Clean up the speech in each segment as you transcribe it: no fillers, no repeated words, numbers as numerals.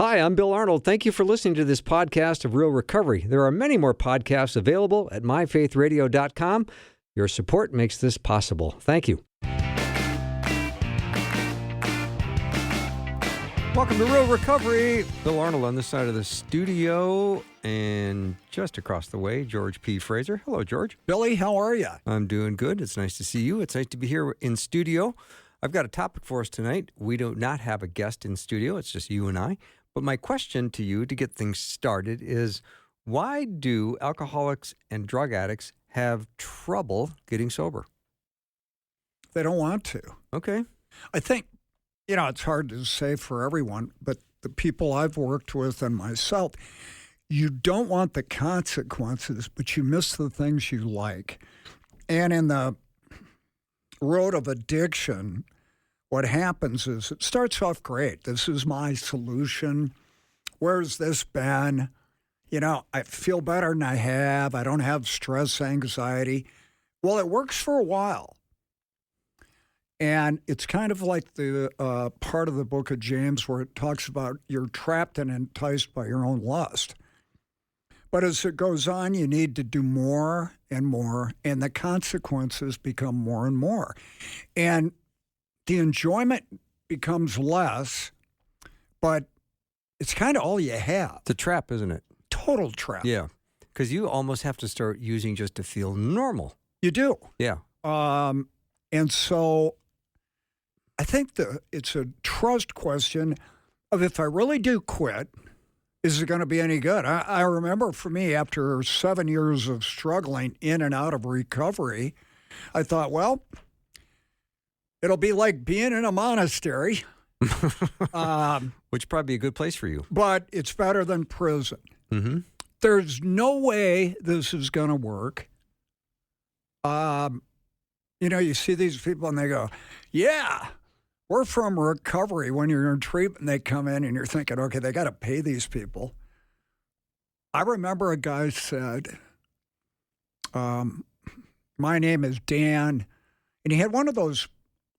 Hi, I'm Bill Arnold. Thank you for listening to this podcast of Real Recovery. There are many more podcasts available at myfaithradio.com. Your support makes this possible. Thank you. Welcome to Real Recovery. Bill Arnold on this side of the studio, and just across the way, George P. Fraser. Hello, George. Billy, how are you? I'm doing good. It's nice to see you. It's nice to be here in studio. I've got a topic for us tonight. We do not have a guest in studio. It's just you and I. But my question to you to get things started is, why do alcoholics and drug addicts have trouble getting sober? They don't want to. Okay. I think, it's hard to say for everyone, but the people I've worked with and myself, you don't want the consequences, but you miss the things you like. And in the road of addiction, what happens is it starts off great. This is my solution. Where's this been? I feel better than I have. I don't have stress, anxiety. Well, it works for a while. And it's kind of like the part of the book of James where it talks about you're trapped and enticed by your own lust. But as it goes on, you need to do more and more, and the consequences become more and more. And the enjoyment becomes less, but it's kind of all you have. It's a trap, isn't it? Total trap. Yeah, because you almost have to start using just to feel normal. You do. Yeah. And so I think it's a trust question of if I really do quit, is it going to be any good? I remember for me, after 7 years of struggling in and out of recovery, I thought, well, it'll be like being in a monastery. Which probably be a good place for you. But it's better than prison. Mm-hmm. There's no way this is going to work. You see these people and they go, yeah, we're from recovery. When you're in treatment, they come in and you're thinking, okay, they got to pay these people. I remember a guy said, my name is Dan. And he had one of those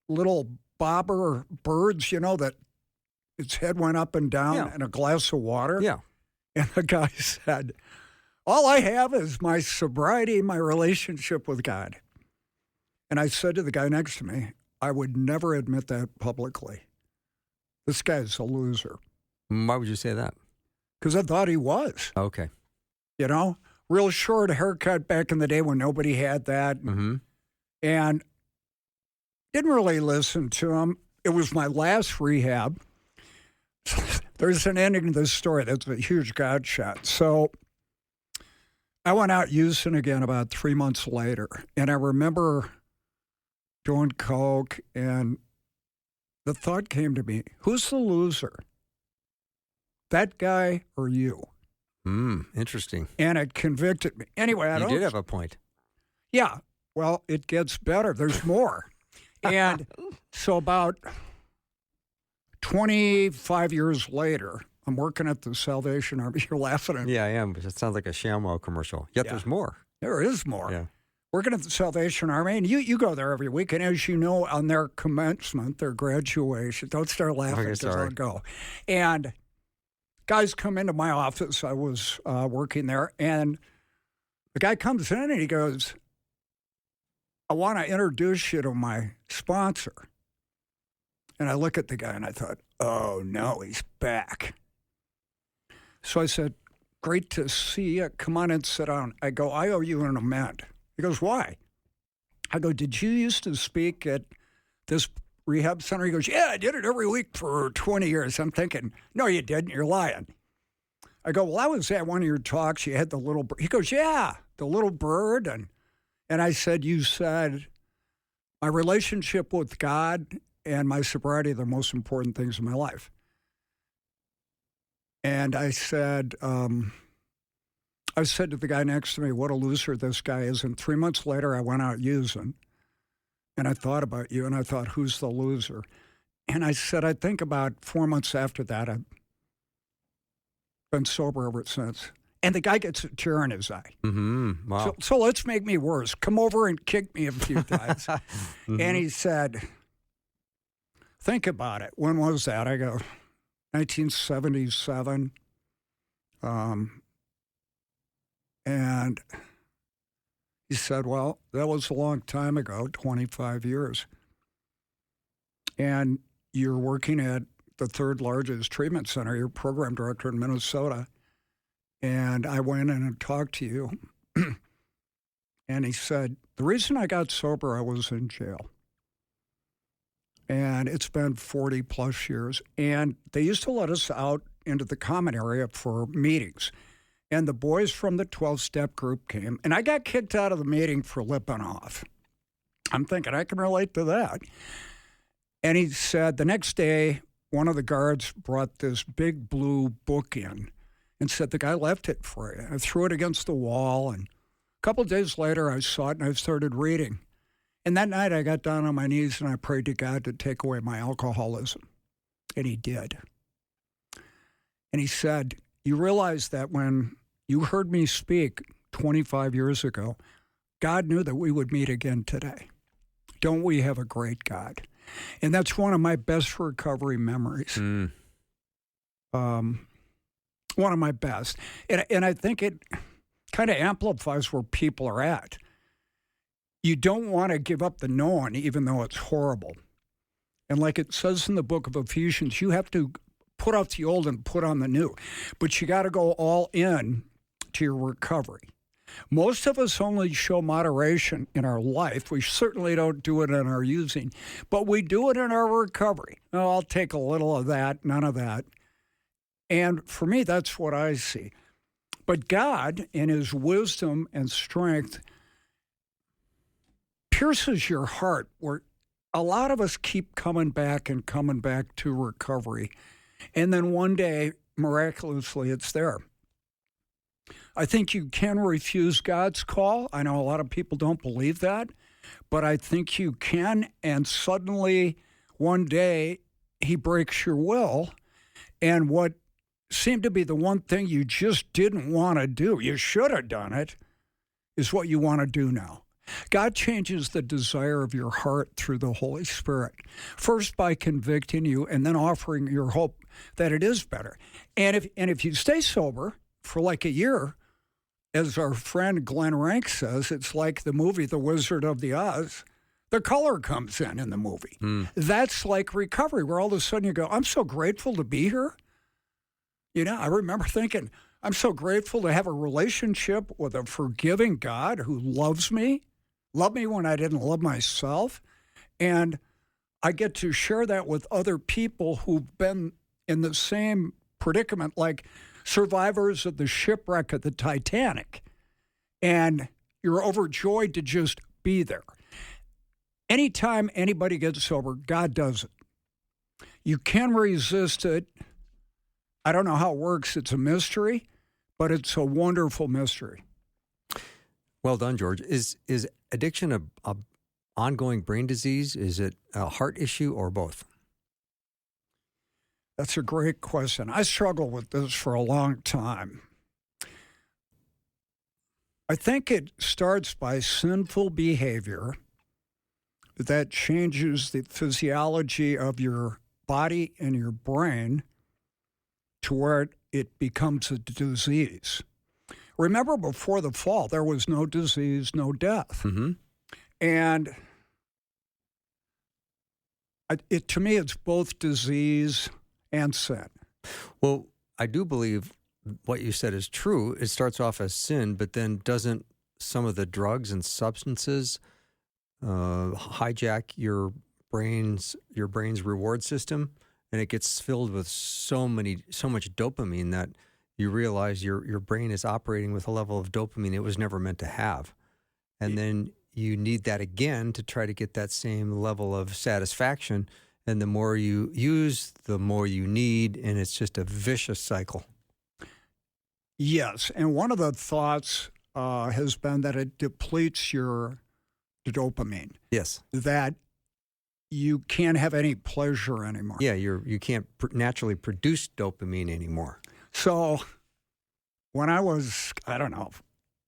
little bobber birds, that its head went up and down and a glass of water. Yeah. And the guy said, all I have is my sobriety, my relationship with God. And I said to the guy next to me, I would never admit that publicly. This guy's a loser. Why would you say that? Because I thought he was. Okay. Real short haircut back in the day when nobody had that. Mm-hmm. And didn't really listen to him. It was my last rehab. There's an ending to this story that's a huge God shot. So I went out using again about 3 months later. And I remember doing coke, and the thought came to me, who's the loser? That guy or you? Interesting. And it convicted me. Anyway, You did have a point. Yeah. Well, it gets better. There's more. And so about 25 years later, I'm working at the Salvation Army. You're laughing at me. Yeah, I am. It sounds like a ShamWow commercial. Yet there's more. There is more. Yeah. Working at the Salvation Army, and you go there every week, and as you know, on their commencement, their graduation, don't start laughing because I'll go. And guys come into my office. I was working there, and the guy comes in, and he goes, I want to introduce you to my sponsor. And I look at the guy, and I thought, oh, no, he's back. So I said, great to see you. Come on and sit down. I go, I owe you an amend. He goes, why? I go, did you used to speak at this rehab center? He goes, yeah, I did it every week for 20 years. I'm thinking, no, you didn't. You're lying. I go, well, I was at one of your talks. You had the little bird. He goes, yeah, the little bird. And I said, you said, my relationship with God and my sobriety are the most important things in my life. And I said to the guy next to me, what a loser this guy is. And 3 months later, I went out using. And I thought about you, and I thought, who's the loser? And I said, I think about 4 months after that, I've been sober ever since. And the guy gets a tear in his eye. Mm-hmm. Wow. So let's make me worse. Come over and kick me a few times. Mm-hmm. And he said, think about it. When was that? I go, 1977. And he said, well, that was a long time ago, 25 years. And you're working at the third largest treatment center. You're program director in Minnesota. And I went in and talked to you. And he said, the reason I got sober, I was in jail. And it's been 40 plus years. And they used to let us out into the common area for meetings. And the boys from the 12-step group came. And I got kicked out of the meeting for lipping off. I'm thinking, I can relate to that. And he said, the next day, one of the guards brought this big blue book in and said, the guy left it for you. I threw it against the wall. And a couple of days later, I saw it and I started reading. And that night, I got down on my knees and I prayed to God to take away my alcoholism. And he did. And he said, you realize that when you heard me speak 25 years ago, God knew that we would meet again today. Don't we have a great God? And that's one of my best recovery memories. One of my best. And I think it kind of amplifies where people are at. You don't want to give up the known, even though it's horrible. And like it says in the book of Ephesians, you have to put off the old and put on the new. But you got to go all in to your recovery. Most of us only show moderation in our life. We certainly don't do it in our using, but we do it in our recovery. Oh, I'll take a little of that, none of that. And for me, that's what I see. But God, in his wisdom and strength, pierces your heart where a lot of us keep coming back to recovery. And then one day, miraculously, it's there. I think you can refuse God's call. I know a lot of people don't believe that, but I think you can. And suddenly, one day, he breaks your will. And what seemed to be the one thing you just didn't want to do, you should have done it, is what you want to do now. God changes the desire of your heart through the Holy Spirit, first by convicting you and then offering your hope that it is better. And if you stay sober for like a year, as our friend Glenn Rank says, it's like the movie The Wizard of the Oz. The color comes in the movie. That's like recovery, where all of a sudden you go, I'm so grateful to be here. You know, I remember thinking, I'm so grateful to have a relationship with a forgiving God who loves me when I didn't love myself. And I get to share that with other people who've been in the same predicament, like survivors of the shipwreck of the Titanic. And you're overjoyed to just be there. Anytime anybody gets sober, God does it. You can resist it. I don't know how it works. It's a mystery, but it's a wonderful mystery. Well done, George. Is addiction a ongoing brain disease? Is it a heart issue or both? That's a great question. I struggled with this for a long time. I think it starts by sinful behavior that changes the physiology of your body and your brain to where it becomes a disease. Remember, before the fall, there was no disease, no death. Mm-hmm. And to me, it's both disease and sin. Well, I do believe what you said is true. It starts off as sin, but then doesn't some of the drugs and substances hijack your brain's reward system, and it gets filled with so much dopamine that you realize your brain is operating with a level of dopamine it was never meant to have, and then you need that again to try to get that same level of satisfaction. And the more you use, the more you need, and it's just a vicious cycle. Yes, and one of the thoughts has been that it depletes your dopamine. Yes. That you can't have any pleasure anymore. Yeah, you can't naturally produce dopamine anymore. So when I was,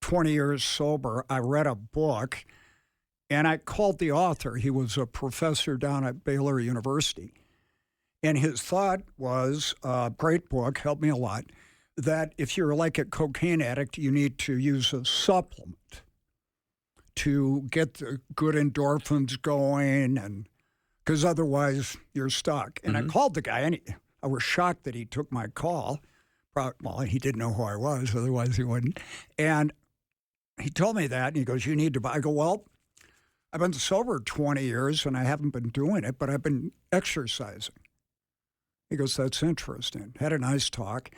20 years sober, I read a book, and I called the author. He was a professor down at Baylor University. And his thought was, great book, helped me a lot, that if you're like a cocaine addict, you need to use a supplement to get the good endorphins going, and because otherwise you're stuck. And I called the guy, and I was shocked that he took my call. Well, he didn't know who I was, otherwise he wouldn't. And he told me that, and he goes, you need to buy. I go, well, I've been sober 20 years, and I haven't been doing it, but I've been exercising. He goes, that's interesting. Had a nice talk.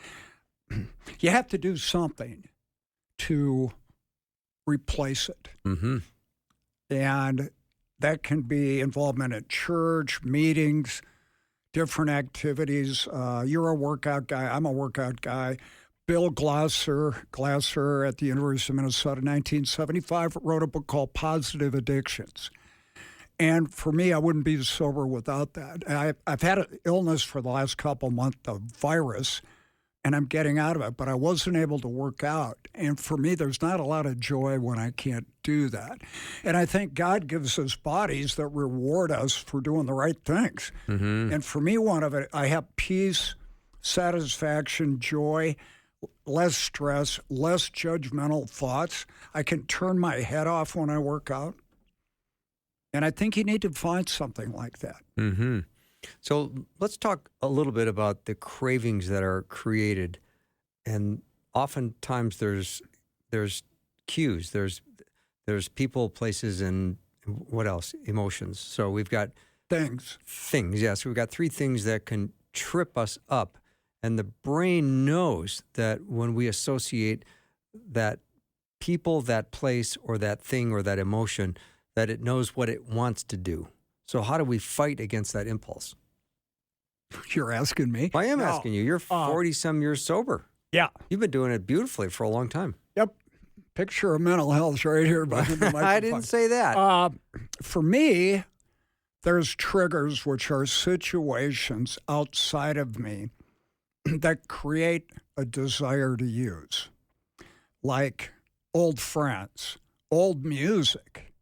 You have to do something to replace it. Mm-hmm. And that can be involvement at church, meetings, different activities. You're a workout guy. I'm a workout guy. Bill Glasser at the University of Minnesota, 1975, wrote a book called Positive Addictions. And for me, I wouldn't be sober without that. I've had an illness for the last couple months, a virus, and I'm getting out of it, but I wasn't able to work out. And for me, there's not a lot of joy when I can't do that. And I think God gives us bodies that reward us for doing the right things. Mm-hmm. And for me, one of it, I have peace, satisfaction, joy, less stress, less judgmental thoughts. I can turn my head off when I work out. And I think you need to find something like that. Mm-hmm. So let's talk a little bit about the cravings that are created. And oftentimes there's cues, there's people, places, and what else? Emotions. So we've got Things. Yes. We've got three things that can trip us up. And the brain knows that when we associate that people, that place, or that thing, or that emotion, that it knows what it wants to do. So how do we fight against that impulse? You're asking me? I am asking you. You're 40-some years sober. Yeah. You've been doing it beautifully for a long time. Yep. Picture of mental health right here behind the microphone. I didn't say that. For me, there's triggers, which are situations outside of me that create a desire to use, like old friends, old music.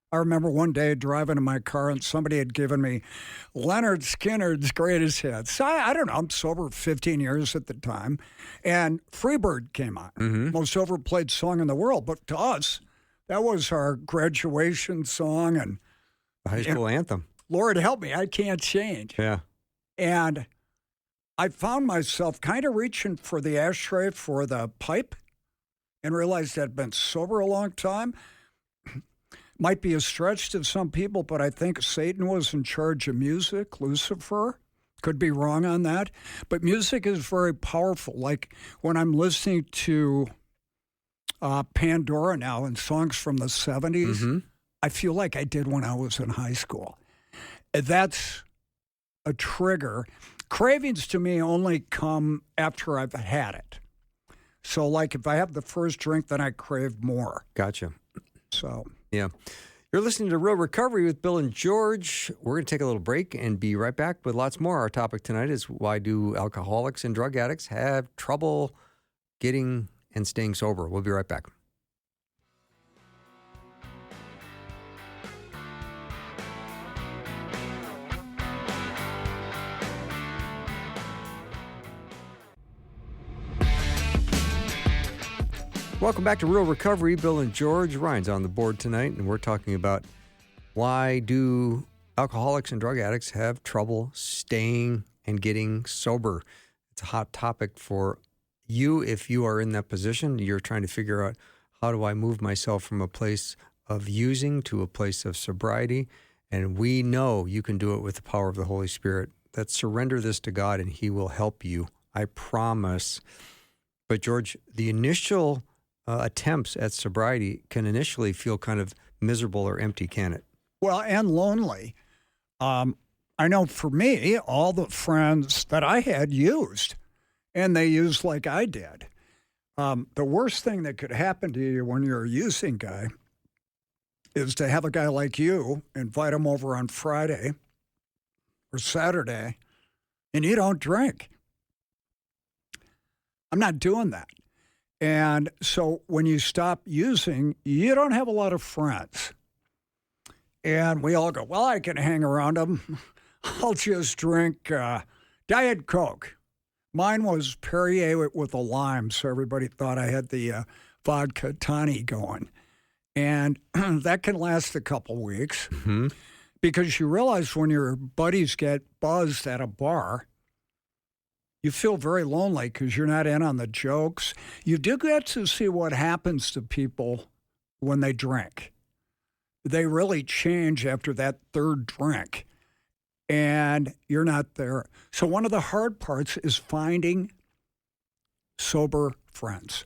I remember one day driving in my car and somebody had given me Leonard Skinner's greatest hits. So I don't know, I'm sober 15 years at the time. And Freebird came on, most overplayed song in the world. But to us, that was our graduation song and the high school anthem. Lord help me, I can't change. Yeah. And I found myself kind of reaching for the ashtray for the pipe and realized I'd been sober a long time. Might be a stretch to some people, but I think Satan was in charge of music, Lucifer. Could be wrong on that. But music is very powerful. Like when I'm listening to Pandora now and songs from the 70s, I feel like I did when I was in high school. That's a trigger. Cravings to me only come after I've had it. So like if I have the first drink, then I crave more. Gotcha. So... yeah. You're listening to Real Recovery with Bill and George. We're going to take a little break and be right back with lots more. Our topic tonight is why do alcoholics and drug addicts have trouble getting and staying sober? We'll be right back. Welcome back to Real Recovery. Bill and George. Ryan's on the board tonight, and we're talking about why do alcoholics and drug addicts have trouble staying and getting sober. It's a hot topic for you if you are in that position. You're trying to figure out, how do I move myself from a place of using to a place of sobriety? And we know you can do it with the power of the Holy Spirit. That surrender this to God, and He will help you. I promise. But George, the initial attempts at sobriety can initially feel kind of miserable or empty, can it? Well, and lonely. I know for me, all the friends that I had used, and they used like I did. The worst thing that could happen to you when you're a using guy is to have a guy like you invite him over on Friday or Saturday, and you don't drink. I'm not doing that. And so when you stop using, you don't have a lot of friends. And we all go, well, I can hang around them. I'll just drink Diet Coke. Mine was Perrier with a lime, so everybody thought I had the vodka toddy going. And that can last a couple weeks because you realize when your buddies get buzzed at a bar, you feel very lonely because you're not in on the jokes. You do get to see what happens to people when they drink. They really change after that third drink, and you're not there. So one of the hard parts is finding sober friends,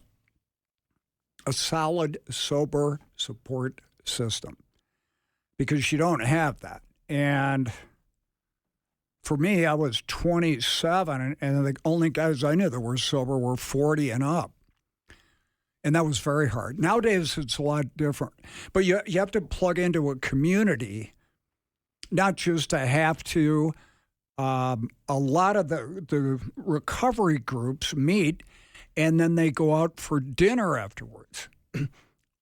a solid, sober support system, because you don't have that. And for me, I was 27, and the only guys I knew that were sober were 40 and up. And that was very hard. Nowadays, it's a lot different. But you have to plug into a community, not just to have to. A lot of the recovery groups meet, and then they go out for dinner afterwards.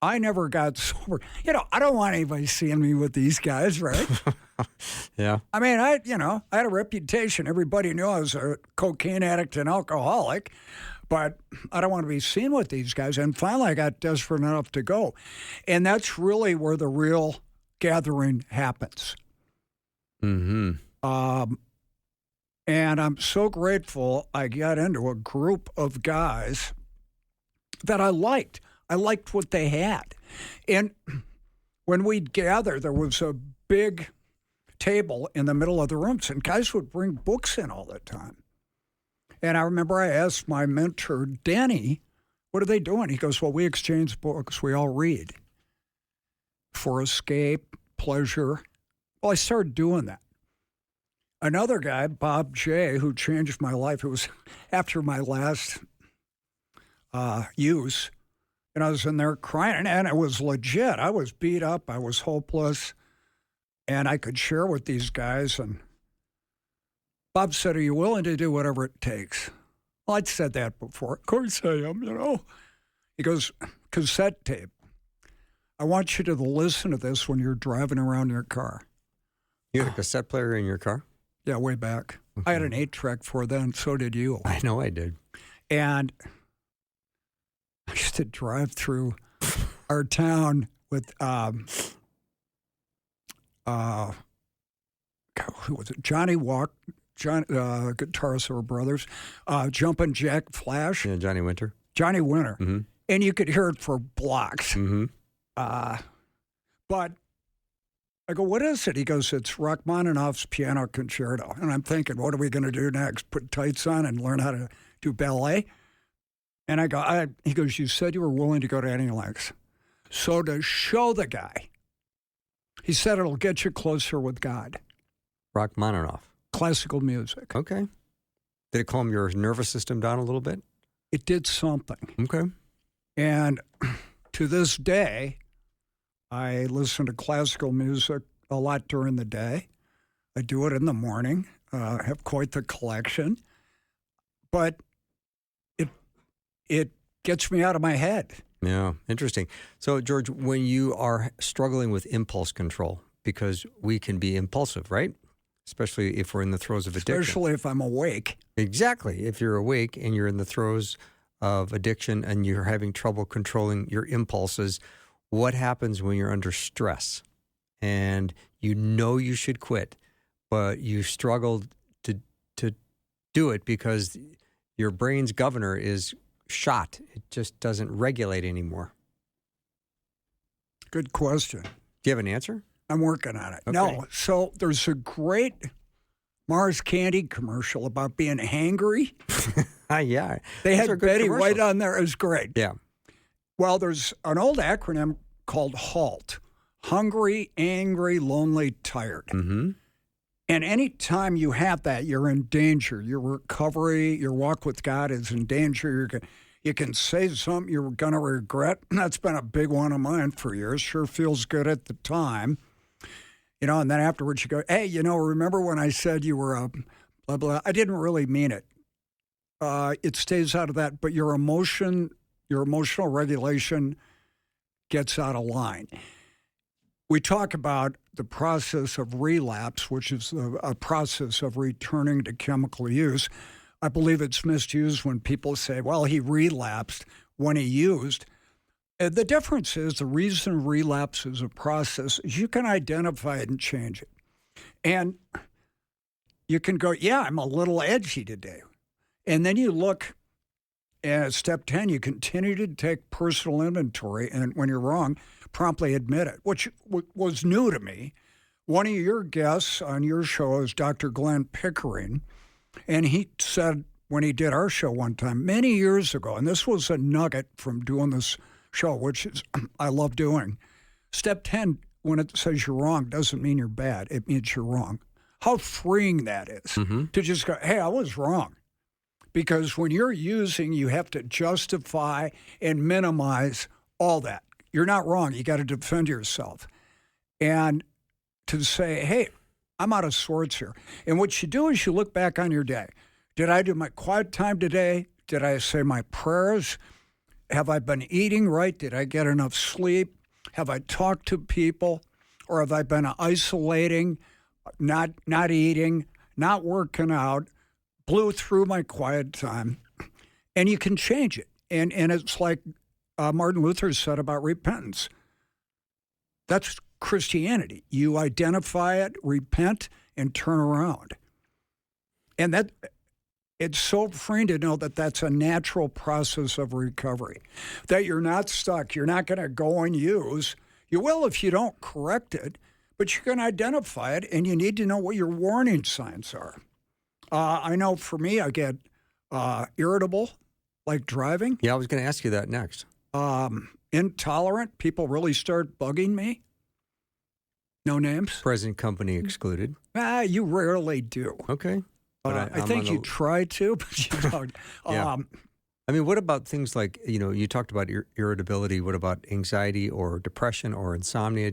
I never got sober. I don't want anybody seeing me with these guys, right? Yeah. I mean, I had a reputation. Everybody knew I was a cocaine addict and alcoholic, but I don't want to be seen with these guys. And finally, I got desperate enough to go. And that's really where the real gathering happens. Mm-hmm. And I'm so grateful I got into a group of guys that I liked. I liked what they had. And when we'd gather, there was a big table in the middle of the rooms, and guys would bring books in all the time. And I remember I asked my mentor, Danny, what are they doing? He goes, well, we exchange books. We all read for escape, pleasure. Well, I started doing that. Another guy, Bob J., who changed my life, it was after my last use, and I was in there crying, and it was legit. I was beat up. I was hopeless, and I could share with these guys. And Bob said, are you willing to do whatever it takes? Well, I'd said that before. Of course I am, He goes, cassette tape. I want you to listen to this when you're driving around your car. You had a cassette player in your car? Yeah, way back. Okay. I had an 8-track for then, so did you. I know I did. And I used to drive through our town with, who was it? Johnny Walk, guitarist or brothers, Jumpin' Jack Flash. Yeah, Johnny Winter. Johnny Winter. Mm-hmm. And you could hear it for blocks. Mm-hmm. But I go, what is it? He goes, it's Rachmaninoff's Piano Concerto. And I'm thinking, what are we going to do next? Put tights on and learn how to do ballet? And I go, he goes, you said you were willing to go to any lengths. So to show the guy, he said it'll get you closer with God. Rachmaninoff. Classical music. Okay. Did it calm your nervous system down a little bit? It did something. Okay. And to this day, I listen to classical music a lot during the day. I do it in the morning. I have quite the collection. But it gets me out of my head. Yeah, interesting. So, George, when you are struggling with impulse control, because we can be impulsive, right? Especially if we're in the throes of addiction. Especially if I'm awake. Exactly. If you're awake and you're in the throes of addiction and you're having trouble controlling your impulses, what happens when you're under stress and you know you should quit, but you struggle to do it because your brain's governor is shot. It just doesn't regulate anymore. Good question. Do you have an answer? I'm working on it. Okay. No. So there's a great Mars Candy commercial about being hangry. Yeah. They Those are had good Betty commercials. White on there. It was great. Yeah. Well, there's an old acronym called HALT. Hungry, angry, lonely, tired. Mm-hmm. And any time you have that, you're in danger. Your recovery, your walk with God is in danger. You can say something you're going to regret. That's been a big one of mine for years. Sure feels good at the time. And then afterwards you go, hey, remember when I said you were a blah, blah. I didn't really mean it. It stays out of that, but your emotional regulation gets out of line. We talk about the process of relapse, which is a process of returning to chemical use. I believe it's misused when people say, well, he relapsed when he used. The difference is the reason relapse is a process is you can identify it and change it. And you can go, yeah, I'm a little edgy today. And then you look at step 10, you continue to take personal inventory. And when you're wrong, promptly admit it, which was new to me. One of your guests on your show is Dr. Glenn Pickering. And he said when he did our show one time, many years ago, and this was a nugget from doing this show, which is I love doing. Step 10, when it says you're wrong, doesn't mean you're bad. It means you're wrong. How freeing that is to just go, hey, I was wrong. Because when you're using, you have to justify and minimize all that. You're not wrong. You got to defend yourself. And to say, hey, I'm out of sorts here. And what you do is you look back on your day. Did I do my quiet time today? Did I say my prayers? Have I been eating right? Did I get enough sleep? Have I talked to people? Or have I been isolating, not eating, not working out, blew through my quiet time? And you can change it. And it's like Martin Luther said about repentance. That's Christianity. You identify it, repent, and turn around. And that it's so freeing to know that that's a natural process of recovery, that you're not stuck. You're not going to go and use. You will if you don't correct it, but you can identify it, and you need to know what your warning signs are. I know for me, I get irritable, like driving. Yeah, I was going to ask you that next. Intolerant. People really start bugging me. No names. Present company excluded. You rarely do. Okay. But I think you try to, but you don't. Yeah. I mean, what about things like, you talked about irritability. What about anxiety or depression or insomnia?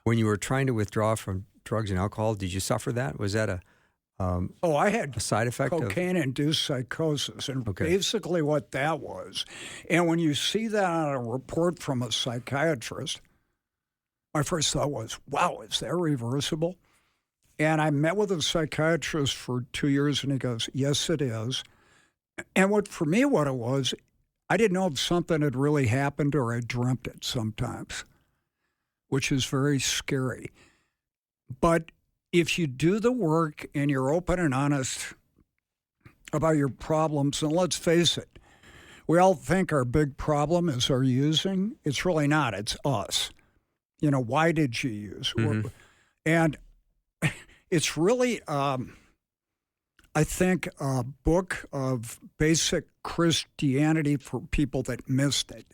When you were trying to withdraw from drugs and alcohol, did you suffer that? Was that I had a side effect cocaine-induced psychosis, and basically what that was. And when you see that on a report from a psychiatrist, my first thought was, wow, is that reversible? And I met with a psychiatrist for 2 years, and he goes, yes, it is. And what it was, I didn't know if something had really happened or I dreamt it sometimes, which is very scary. But if you do the work and you're open and honest about your problems, and let's face it, we all think our big problem is our using. It's really not. It's us. Why did you use? Mm-hmm. And it's really, I think, a book of basic Christianity for people that missed it.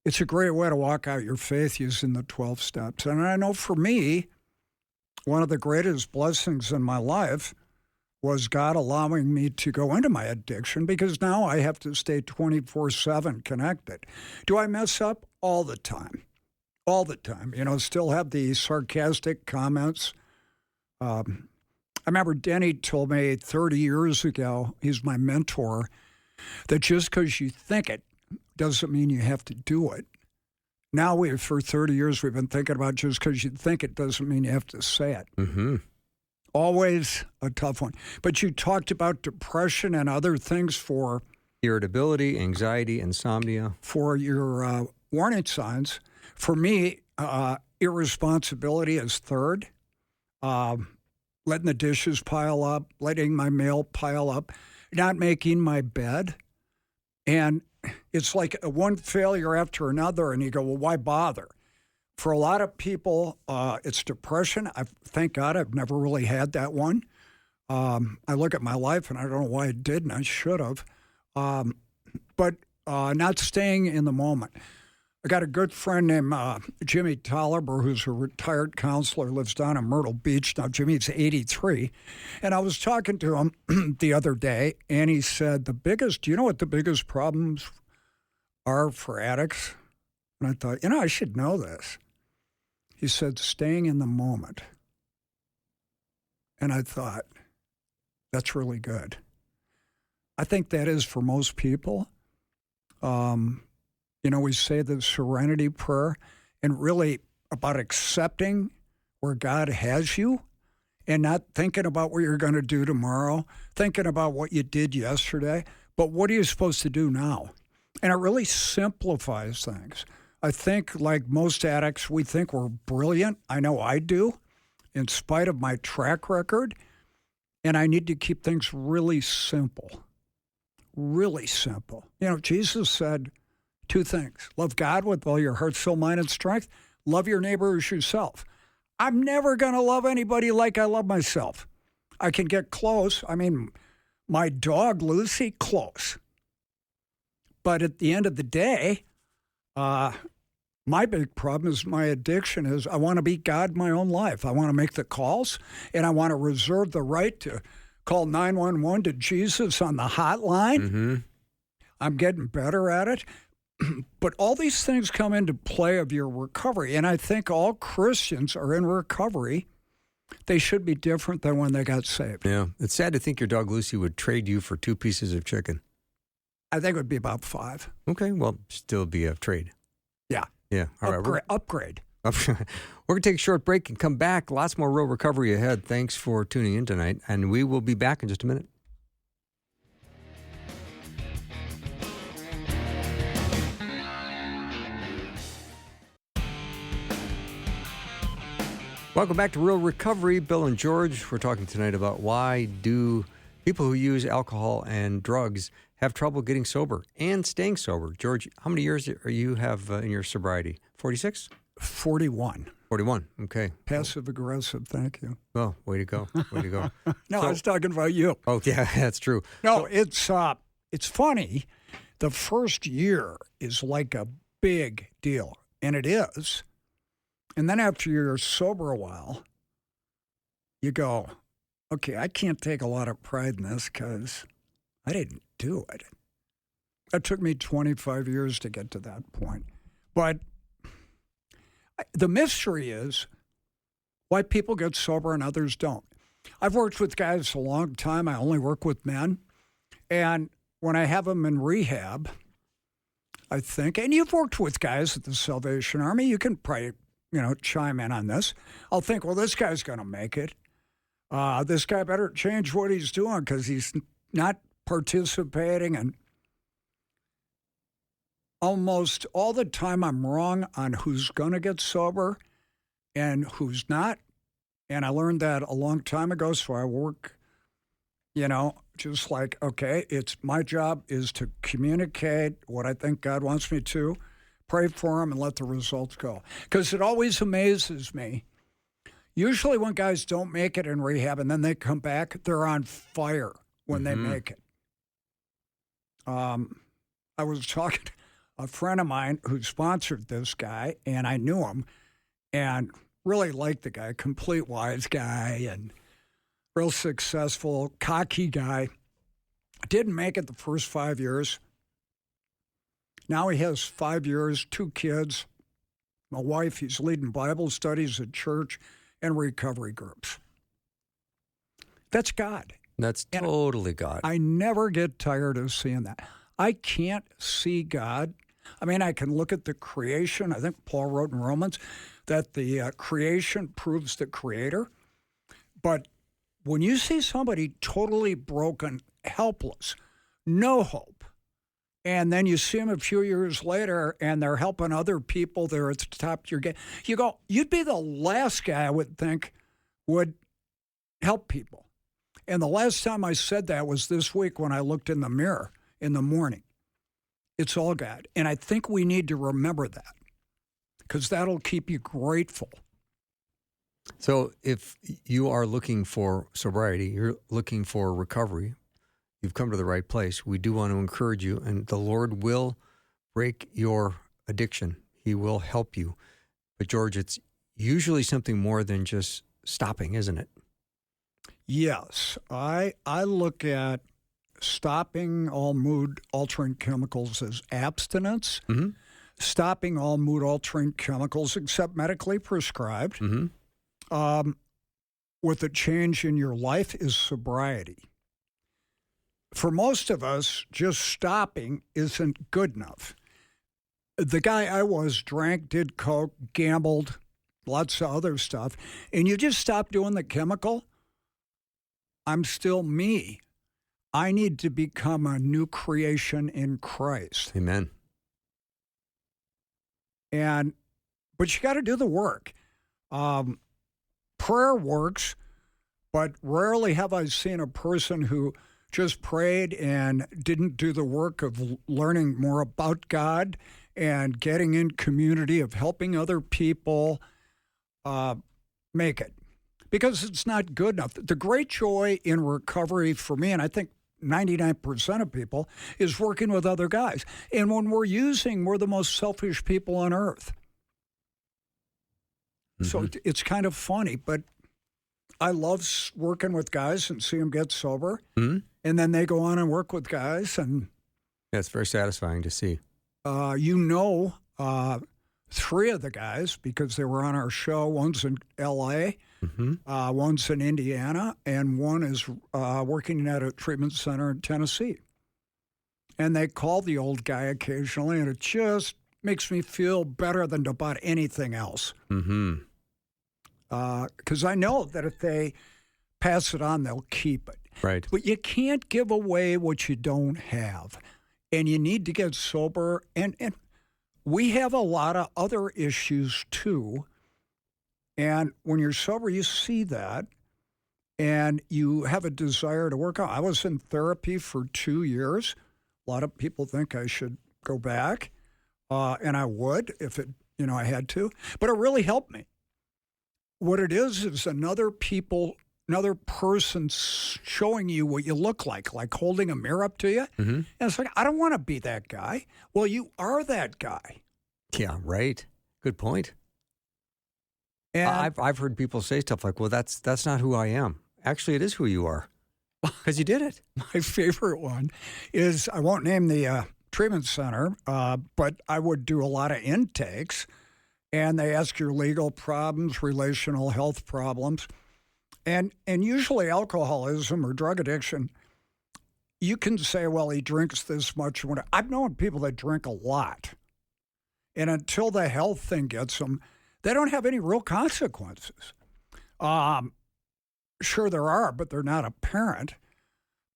It's a great way to walk out your faith using the 12 steps. And I know for me, one of the greatest blessings in my life was God allowing me to go into my addiction, because now I have to stay 24/7 connected. Do I mess up? All the time. All the time. Still have the sarcastic comments. I remember Denny told me 30 years ago, he's my mentor, that just because you think it doesn't mean you have to do it. Now, for 30 years, we've been thinking about just because you think it doesn't mean you have to say it. Mm-hmm. Always a tough one. But you talked about depression and other things for irritability, anxiety, insomnia. For your warning signs. For me, irresponsibility is third. Letting the dishes pile up, letting my mail pile up, not making my bed. And it's like one failure after another, and you go, well, why bother? For a lot of people, it's depression. Thank God I've never really had that one. I look at my life, and I don't know why I didn't. I should have. But not staying in the moment. I got a good friend named Jimmy Tolliver, who's a retired counselor, lives down in Myrtle Beach. Now, Jimmy's 83. And I was talking to him the other day, and he said, do you know what the biggest problems are for addicts? And I thought, I should know this. He said, staying in the moment. And I thought, that's really good. I think that is for most people. We say the serenity prayer, and really about accepting where God has you and not thinking about what you're going to do tomorrow, thinking about what you did yesterday, but what are you supposed to do now? And it really simplifies things. I think, like most addicts, we think we're brilliant. I know I do, in spite of my track record. And I need to keep things really simple. Really simple. Jesus said 2 things. Love God with all your heart, soul, mind, and strength. Love your neighbor as yourself. I'm never going to love anybody like I love myself. I can get close. I mean, my dog, Lucy, close. But at the end of the day, my big problem is my addiction is I want to be God in my own life. I want to make the calls, and I want to reserve the right to call 911 to Jesus on the hotline. Mm-hmm. I'm getting better at it. But all these things come into play of your recovery, and I think all Christians are in recovery. They should be different than when they got saved. Yeah. It's sad to think your dog Lucy would trade you for 2 pieces of chicken. I think it would be about 5. Okay. Well, still be a trade. Yeah. Yeah. All right. Upgrade. We're going to take a short break and come back. Lots more real recovery ahead. Thanks for tuning in tonight, and we will be back in just a minute. Welcome back to Real Recovery. Bill and George, we're talking tonight about why do people who use alcohol and drugs have trouble getting sober and staying sober. George, how many years do you have in your sobriety? 46? 41. 41, okay. Passive-aggressive, thank you. Well, way to go. Way to go. No, I was talking about you. Oh, yeah, that's true. No, it's funny. The first year is like a big deal, and it is. And then after you're sober a while, you go, okay, I can't take a lot of pride in this because I didn't do it. It took me 25 years to get to that point. But the mystery is why people get sober and others don't. I've worked with guys a long time. I only work with men. And when I have them in rehab, I think, and you've worked with guys at the Salvation Army, you can probably, chime in on this. I'll think, well, this guy's going to make it. This guy better change what he's doing because he's not participating. And almost all the time I'm wrong on who's going to get sober and who's not. And I learned that a long time ago, so I work, just like, okay, it's my job is to communicate what I think God wants me to, pray for him, and let the results go. Because it always amazes me. Usually when guys don't make it in rehab and then they come back, they're on fire when they make it. I was talking to a friend of mine who sponsored this guy, and I knew him and really liked the guy, complete wise guy and real successful, cocky guy. Didn't make it the first 5 years. Now he has 5 years, 2 kids, a wife. He's leading Bible studies at church and recovery groups. That's God. That's totally God. I never get tired of seeing that. I can't see God. I mean, I can look at the creation. I think Paul wrote in Romans that the creation proves the creator. But when you see somebody totally broken, helpless, no hope, and then you see them a few years later and they're helping other people, they're at the top of your game, you go, you'd be the last guy I would think would help people. And the last time I said that was this week when I looked in the mirror in the morning. It's all God. And I think we need to remember that because that'll keep you grateful. So if you are looking for sobriety, you're looking for recovery, you've come to the right place. We do want to encourage you, and the Lord will break your addiction. He will help you. But George, it's usually something more than just stopping, isn't it? Yes. I look at stopping all mood-altering chemicals as abstinence, stopping all mood-altering chemicals except medically prescribed, with a change in your life is sobriety. For most of us, just stopping isn't good enough. The guy I was drank, did coke, gambled, lots of other stuff, and you just stop doing the chemical, I'm still me. I need to become a new creation in Christ. Amen. But you got to do the work. Prayer works, but rarely have I seen a person who just prayed and didn't do the work of learning more about God and getting in community, of helping other people make it. Because it's not good enough. The great joy in recovery for me, and I think 99% of people, is working with other guys. And when we're the most selfish people on earth. So it's kind of funny, but I love working with guys and see them get sober. And then they go on and work with guys. And yeah, it's very satisfying to see. Three of the guys, because they were on our show. One's in L.A., one's in Indiana, and one is working at a treatment center in Tennessee. And they call the old guy occasionally, and it just makes me feel better than about anything else. Because I know that if they pass it on, they'll keep it. Right. But you can't give away what you don't have. And you need to get sober. And we have a lot of other issues, too. And when you're sober, you see that. And you have a desire to work out. I was in therapy for 2 years. A lot of people think I should go back. And I would if I had to. But it really helped me. What it is another person showing you what you look like holding a mirror up to you. And it's like, I don't want to be that guy. Well, you are that guy. Yeah, right. Good point. And I've heard people say stuff like, well, that's not who I am. Actually, it is who you are because you did it. My favorite one is, I won't name the treatment center, but I would do a lot of intakes. And they ask your legal problems, relational health problems. And usually alcoholism or drug addiction, you can say, well, he drinks this much. I've known people that drink a lot. And until the health thing gets them, they don't have any real consequences. Sure there are, but they're not apparent.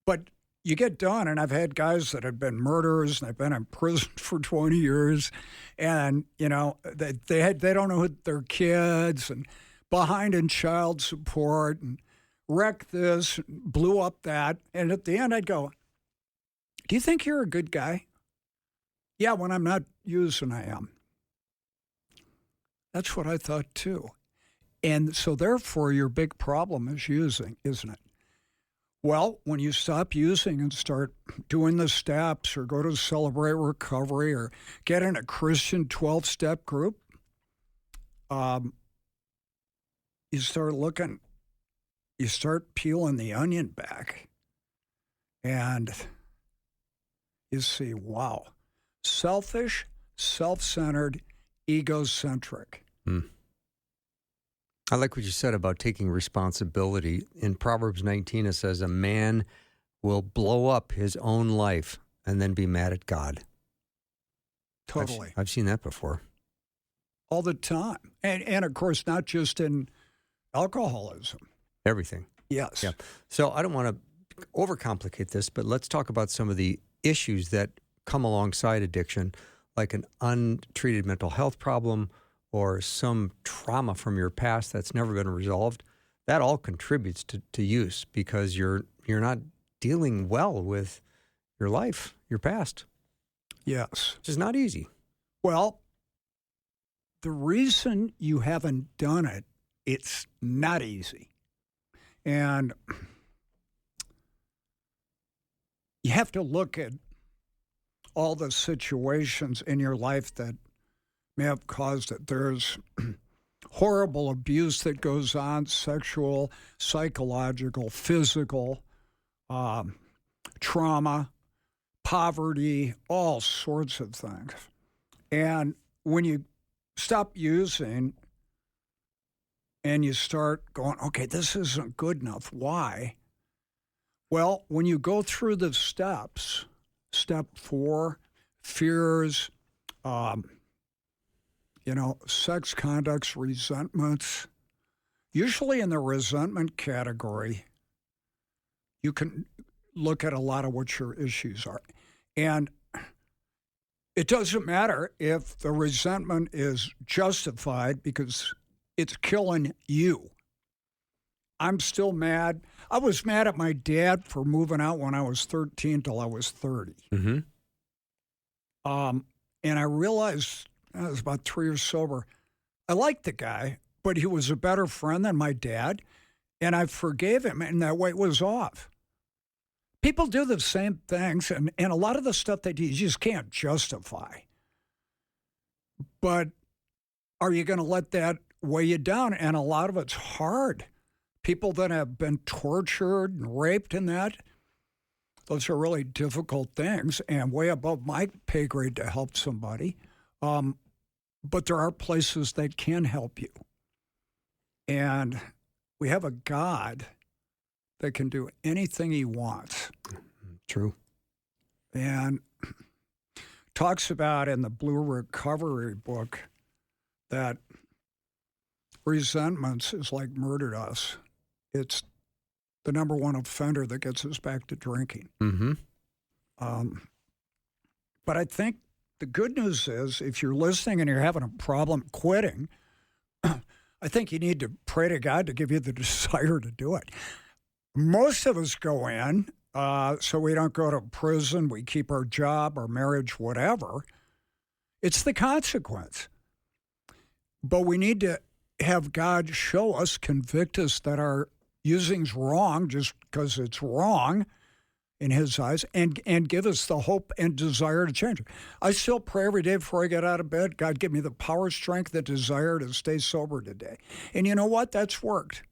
But you get done, and I've had guys that have been murderers, and they've been in prison for 20 years, and, they don't know their kids, and behind in child support, and wrecked this, blew up that. And at the end, I'd go, do you think you're a good guy? Yeah, when I'm not using, I am. That's what I thought, too. And so, therefore, your big problem is using, isn't it? Well, when you stop using and start doing the steps or go to Celebrate Recovery or get in a Christian 12-step group, you start peeling the onion back, and you see, wow, selfish, self-centered, egocentric. I like what you said about taking responsibility. In Proverbs 19, it says, a man will blow up his own life and then be mad at God. Totally. I've seen that before. All the time. And of course, not just in alcoholism. Everything. Yes. Yeah. So I don't want to overcomplicate this, but let's talk about some of the issues that come alongside addiction, like an untreated mental health problem or some trauma from your past that's never been resolved. That all contributes to use because you're not dealing well with your life, your past. Yes. Which is not easy. Well, the reason you haven't done it, it's not easy. And you have to look at all the situations in your life that may have caused it. There's horrible abuse that goes on, sexual, psychological, physical, trauma, poverty, all sorts of things. And when you stop using and you start going, okay, this isn't good enough. Why? Well, when you go through the steps, step 4, fears, sex conducts, resentments. Usually in the resentment category, you can look at a lot of what your issues are. And it doesn't matter if the resentment is justified because it's killing you. I'm still mad. I was mad at my dad for moving out when I was 13 till I was 30. Mm-hmm. And I realized, I was about 3 years sober, I liked the guy, but he was a better friend than my dad, and I forgave him, and that weight was off. People do the same things, and a lot of the stuff they do, you just can't justify. But are you going to let that weigh you down? And a lot of it's hard. People that have been tortured and raped and that, those are really difficult things and way above my pay grade to help somebody. But there are places that can help you. And we have a God that can do anything he wants. True. And talks about in the Blue Recovery book that resentments is like murder to us. It's the number one offender that gets us back to drinking. Mm-hmm. But I think the good news is if you're listening and you're having a problem quitting, I think you need to pray to God to give you the desire to do it. Most of us go in so we don't go to prison, we keep our job, our marriage, whatever. It's the consequence. But we need to have God show us, convict us that our using's wrong just because it's wrong in his eyes, and give us the hope and desire to change it. I still pray every day before I get out of bed, God, give me the power, strength, the desire to stay sober today. And you know what? That's worked.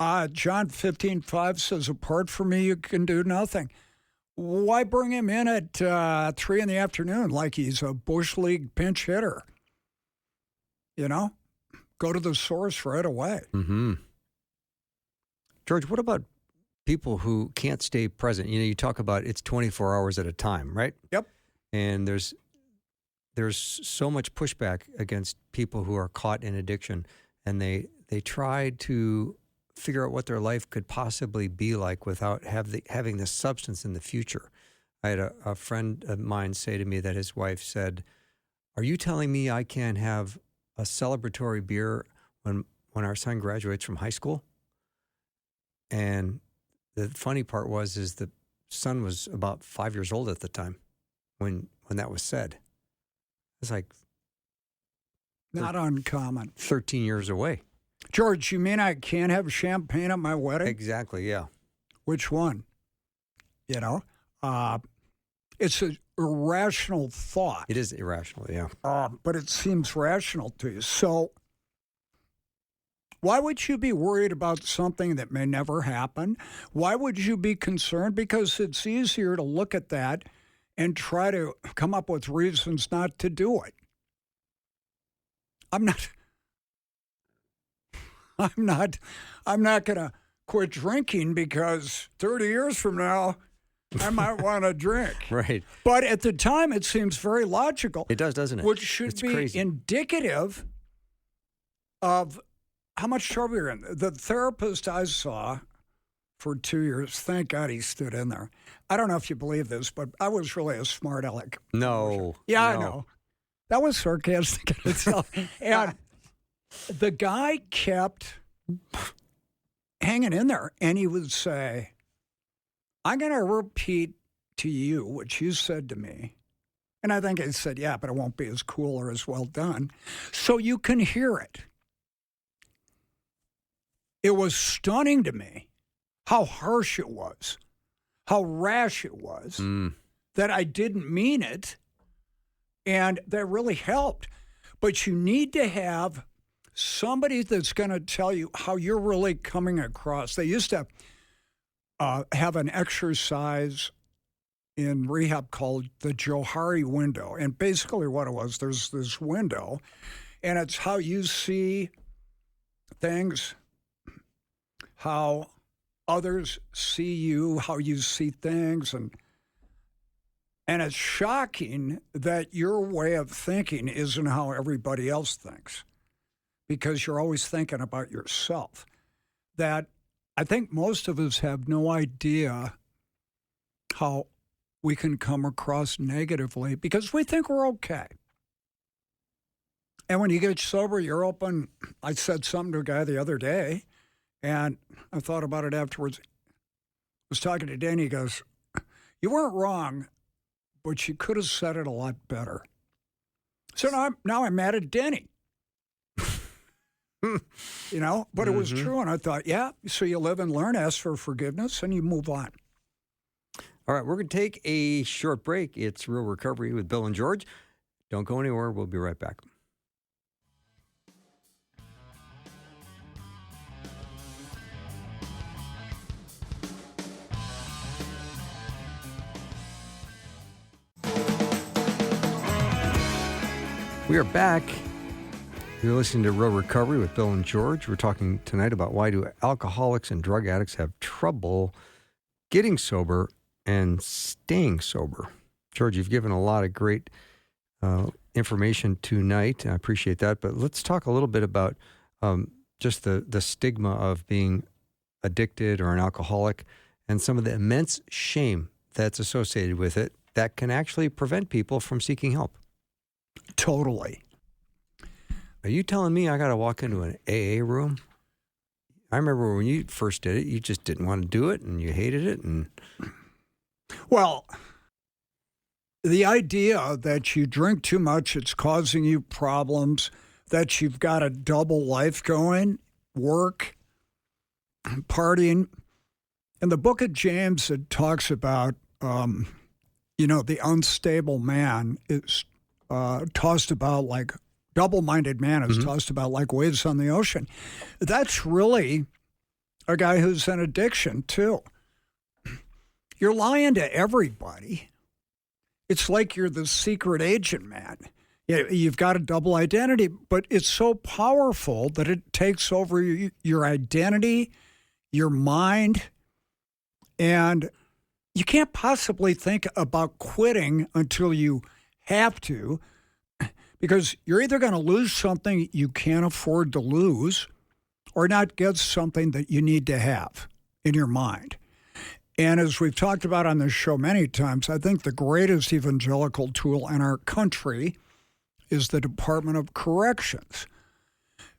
John 15:5 says, apart from me, you can do nothing. Why bring him in at 3 in the afternoon like he's a Bush League pinch hitter? Go to the source right away. Mm-hmm. George, what about people who can't stay present? You talk about it's 24 hours at a time, right? Yep. And there's so much pushback against people who are caught in addiction, and they try to figure out what their life could possibly be like without having the substance in the future. I had a friend of mine say to me that his wife said, "Are you telling me I can't have a celebratory beer when our son graduates from high school?" And the funny part is the son was about 5 years old at the time when that was said. It's like not uncommon. 13 years away. George, you mean I can't have champagne at my wedding? Exactly, yeah. Which one? It's an irrational thought. It is irrational, yeah. But it seems rational to you. So why would you be worried about something that may never happen? Why would you be concerned? Because it's easier to look at that and try to come up with reasons not to do it. I'm not going to quit drinking because 30 years from now, I might want to drink. Right. But at the time, it seems very logical. It does, doesn't it? Which should be crazy. Indicative of how much trouble you're in. The therapist I saw for 2 years, thank God he stood in there. I don't know if you believe this, but I was really a smart aleck. No. Yeah, no. I know. That was sarcastic in itself. And the guy kept hanging in there, and he would say, I'm going to repeat to you what you said to me. And I think I said, yeah, but it won't be as cool or as well done. So you can hear it. It was stunning to me how harsh it was, how rash it was, that I didn't mean it, and that really helped. But you need to have somebody that's going to tell you how you're really coming across. They used to have an exercise in rehab called the Johari window. And basically what it was, there's this window, and it's how you see things, how others see you, how you see things. And And it's shocking that your way of thinking isn't how everybody else thinks, because you're always thinking about yourself. That I think most of us have no idea how we can come across negatively because we think we're okay. And when you get sober, you're open. I said something to a guy the other day, and I thought about it afterwards. I was talking to Danny. He goes, "You weren't wrong, but you could have said it a lot better." So now I'm mad at Denny. But it was true. And I thought, yeah, so you live and learn, ask for forgiveness, and you move on. All right, we're going to take a short break. It's Real Recovery with Bill and George. Don't go anywhere. We'll be right back. We are back. You're listening to Real Recovery with Bill and George. We're talking tonight about why do alcoholics and drug addicts have trouble getting sober and staying sober. George, you've given a lot of great information tonight. I appreciate that. But let's talk a little bit about just the stigma of being addicted or an alcoholic and some of the immense shame that's associated with it that can actually prevent people from seeking help. Totally. Are you telling me I got to walk into an AA room? I remember when you first did it, you just didn't want to do it and you hated it. Well, the idea that you drink too much, it's causing you problems, that you've got a double life going, work, partying. In the book of James, it talks about, the unstable man is tossed about like double-minded man is tossed about like waves on the ocean. That's really a guy who's in addiction, too. You're lying to everybody. It's like you're the secret agent, man. You've got a double identity, but it's so powerful that it takes over your identity, your mind, and you can't possibly think about quitting until you have to, because you're either going to lose something you can't afford to lose or not get something that you need to have in your mind. And as we've talked about on this show many times, I think the greatest evangelical tool in our country is the Department of Corrections,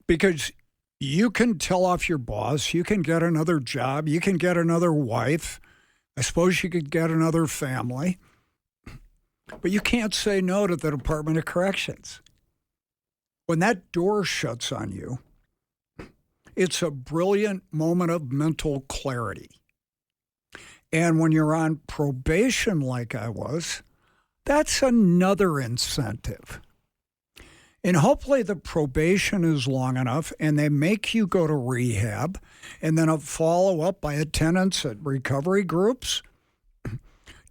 because you can tell off your boss, you can get another job, you can get another wife, I suppose you could get another family. But you can't say no to the Department of Corrections. When that door shuts on you, it's a brilliant moment of mental clarity. And when you're on probation like I was, that's another incentive. And hopefully the probation is long enough and they make you go to rehab and then a follow-up by attendance at recovery groups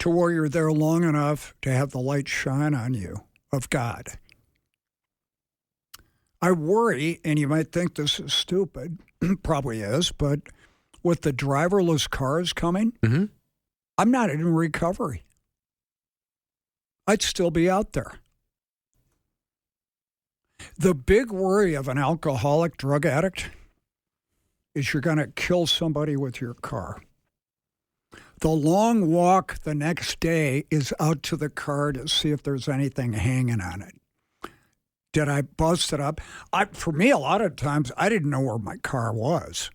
to where you're there long enough to have the light shine on you of God. I worry, and you might think this is stupid, probably is, but with the driverless cars coming, I'm not in recovery. I'd still be out there. The big worry of an alcoholic drug addict is you're going to kill somebody with your car. The long walk the next day is out to the car to see if there's anything hanging on it. Did I bust it up? For me, a lot of times, I didn't know where my car was.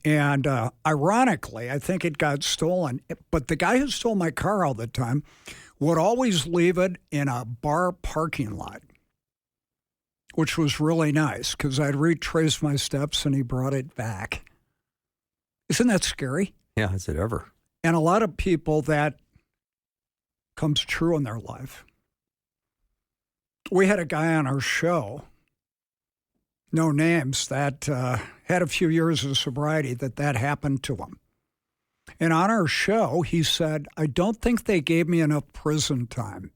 And ironically, I think it got stolen. But the guy who stole my car all the time would always leave it in a bar parking lot, which was really nice because I'd retrace my steps and he brought it back. Isn't that scary? Yeah, is it ever? And a lot of people, that comes true in their life. We had a guy on our show, no names, that had a few years of sobriety that happened to him. And on our show, he said, I don't think they gave me enough prison time.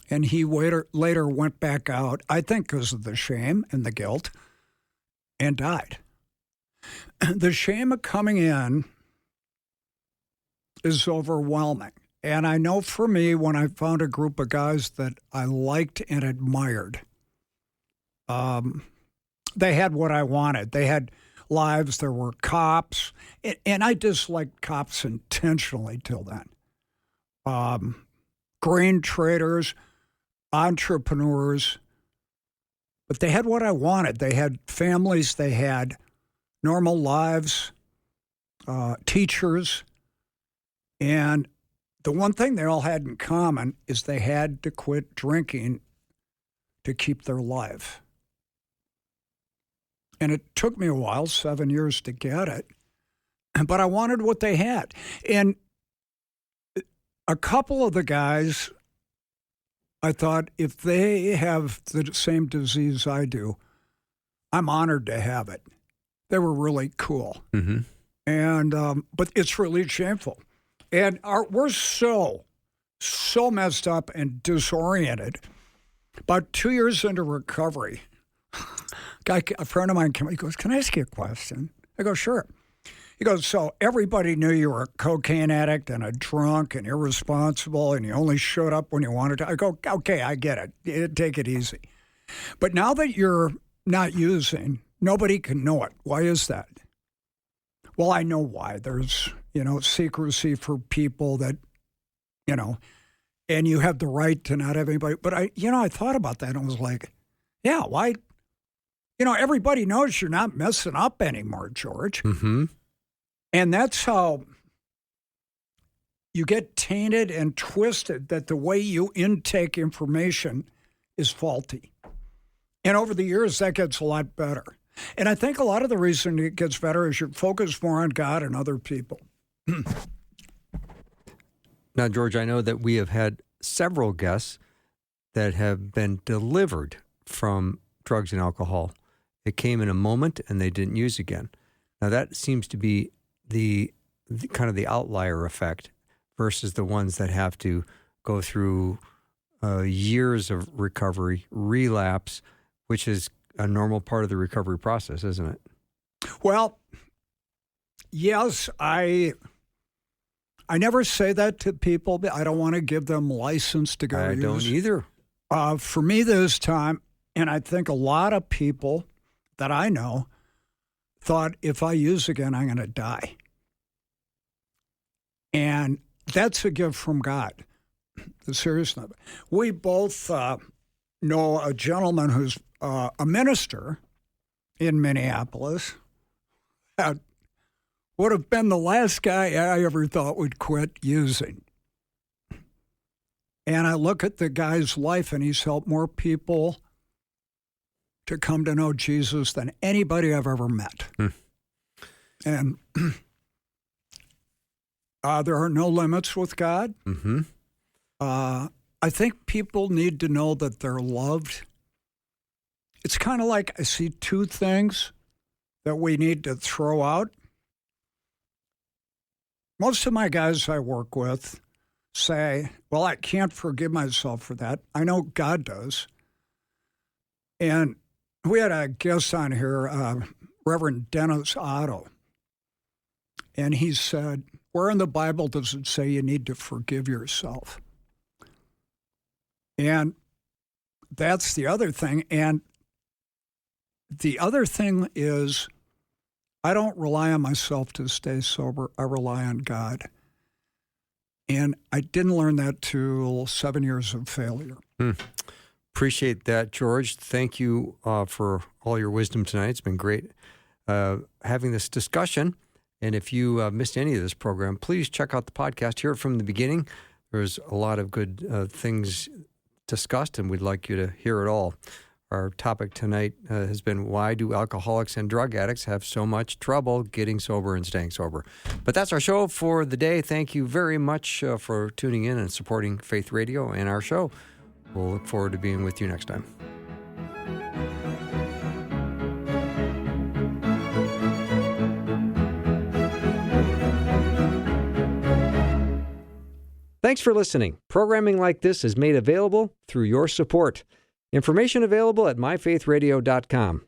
And he later went back out, I think because of the shame and the guilt, and died. The shame of coming in is overwhelming. And I know for me, when I found a group of guys that I liked and admired, they had what I wanted. They had lives. There were cops. And I disliked cops intentionally till then. Grain traders, entrepreneurs. But they had what I wanted. They had families. They had normal lives, teachers. And the one thing they all had in common is they had to quit drinking to keep their life. And it took me a while, 7 years to get it, but I wanted what they had. And a couple of the guys, I thought, if they have the same disease I do, I'm honored to have it. They were really cool. Mm-hmm. And but it's really shameful. And we're so messed up and disoriented. About 2 years into recovery, a friend of mine came. He goes, "Can I ask you a question?" I go, "Sure." He goes, "So everybody knew you were a cocaine addict and a drunk and irresponsible, and you only showed up when you wanted to." I go, "Okay, I get it. Take it easy. But now that you're not using, nobody can know it. Why is that?" Well, I know why. There's, secrecy for people that, and you have the right to not have anybody. But I thought about that and was like, yeah, why? Everybody knows you're not messing up anymore, George. Mm-hmm. And that's how you get tainted and twisted, that the way you intake information is faulty. And over the years, that gets a lot better. And I think a lot of the reason it gets better is you focus more on God and other people. Now, George, I know that we have had several guests that have been delivered from drugs and alcohol. It came in a moment and they didn't use again. Now, that seems to be the kind of the outlier effect versus the ones that have to go through years of recovery, relapse, which is a normal part of the recovery process, isn't it? Well, yes, I never say that to people. I don't want to give them license to go I use. don't either. For me this time, and I think a lot of people that I know thought, if I use again, I'm going to die. And that's a gift from God, the seriousness of it. We both know a gentleman who's a minister in Minneapolis that would have been the last guy I ever thought would quit using. And I look at the guy's life, and he's helped more people to come to know Jesus than anybody I've ever met. And there are no limits with God. Mm-hmm. I think people need to know that they're loved. It's kind of like I see two things that we need to throw out. Most of my guys I work with say, well, I can't forgive myself for that. I know God does. And we had a guest on here, Reverend Dennis Otto. And he said, where in the Bible does it say you need to forgive yourself? And that's the other thing. And the other thing is, I don't rely on myself to stay sober. I rely on God. And I didn't learn that till 7 years of failure. Appreciate that, George. Thank you for all your wisdom tonight. It's been great having this discussion. And if you missed any of this program, please check out the podcast. Hear it from the beginning. There's a lot of good things discussed, and we'd like you to hear it all. Our topic tonight has been, why do alcoholics and drug addicts have so much trouble getting sober and staying sober? But that's our show for the day. Thank you very much for tuning in and supporting Faith Radio and our show. We'll look forward to being with you next time. Thanks for listening. Programming like this is made available through your support. Information available at myfaithradio.com.